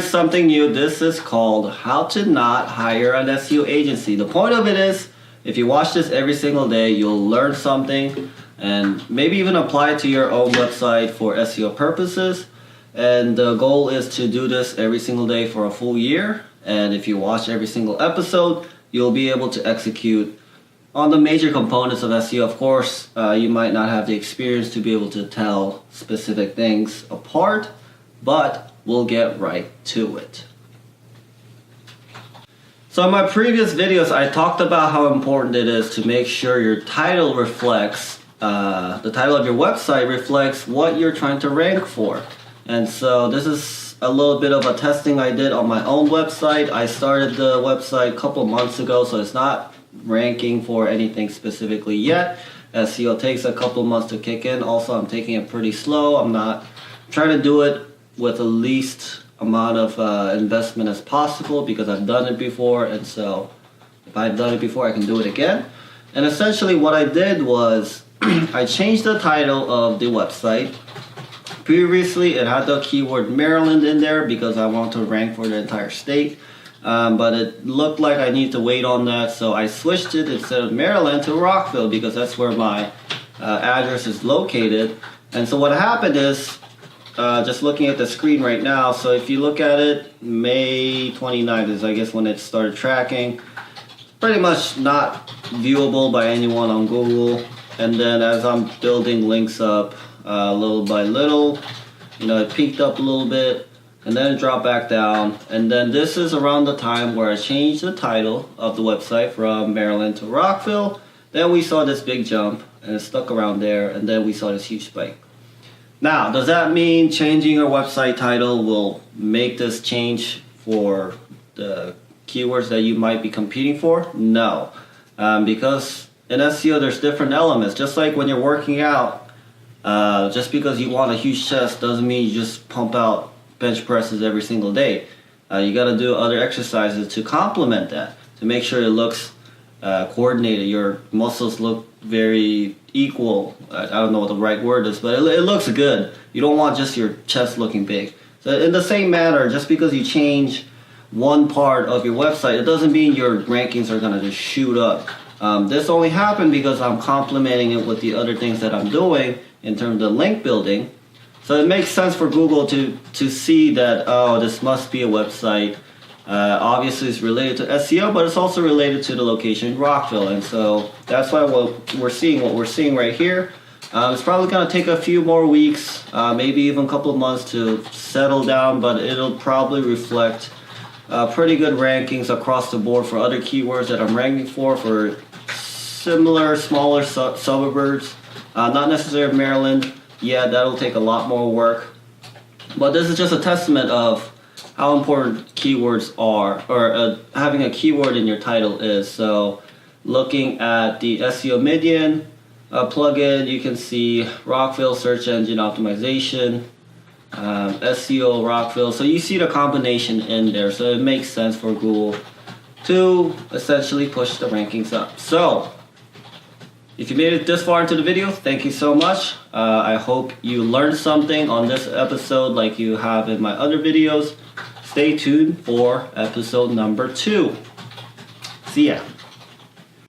Something new. This is called How to Not Hire an SEO Agency. The point of it is, if you watch this every single day, you'll learn something and maybe even apply it to your own website for SEO purposes. And the goal is to do this every single day for a full year. And if you watch every single episode, you'll be able to execute on the major components of SEO. Of course, you might not have the experience to be able to tell specific things apart, but we'll get right to it. So in my previous videos, I talked about how important it is to make sure your title reflects, the title of your website reflects what you're trying to rank for. And so this is a little bit of a testing I did on my own website. I started the website a couple months ago, so it's not ranking for anything specifically yet. SEO takes a couple months to kick in. Also, I'm taking it pretty slow. I'm not trying to do it with the least amount of investment as possible because I've done it before, and so if I've done it before, I can do it again. And essentially what I did was I changed the title of the website. Previously it had the keyword Maryland in there because I want to rank for the entire state, but it looked like I need to wait on that, so I switched it instead of Maryland to Rockville because that's where my address is located. And so what happened is, just looking at the screen right now, so if you look at it, May 29th is I guess when it started tracking. Pretty much not viewable by anyone on Google. And then as I'm building links up little by little, it peaked up a little bit and then it dropped back down. And then this is around the time where I changed the title of the website from Maryland to Rockville. Then we saw this big jump and it stuck around there, and then we saw this huge spike. Now, does that mean changing your website title will make this change for the keywords that you might be competing for? No, because in SEO there's different elements. Just like when you're working out, just because you want a huge chest doesn't mean you just pump out bench presses every single day. You got to do other exercises to complement that, to make sure it looks coordinated, your muscles look very equal. I don't know what the right word is, but it looks good. You don't want just your chest looking big. So in the same manner, just because you change one part of your website, it doesn't mean your rankings are going to just shoot up. This only happened because I'm complementing it with the other things that I'm doing in terms of link building. So it makes sense for Google to see that, oh, this must be a website. Obviously it's related to SEO, but it's also related to the location Rockville, and so that's why what we're seeing right here. It's probably going to take a few more weeks, maybe even a couple of months to settle down, but it'll probably reflect pretty good rankings across the board for other keywords that I'm ranking for similar smaller suburbs, not necessarily Maryland. Yeah, that'll take a lot more work, but this is just a testament of how important keywords are, or having a keyword in your title is. So looking at the SEO Median plugin, you can see Rockville search engine optimization, SEO Rockville. So you see the combination in there. So it makes sense for Google to essentially push the rankings up. So if you made it this far into the video, thank you so much. I hope you learned something on this episode like you have in my other videos. Stay tuned for episode number 2. See ya.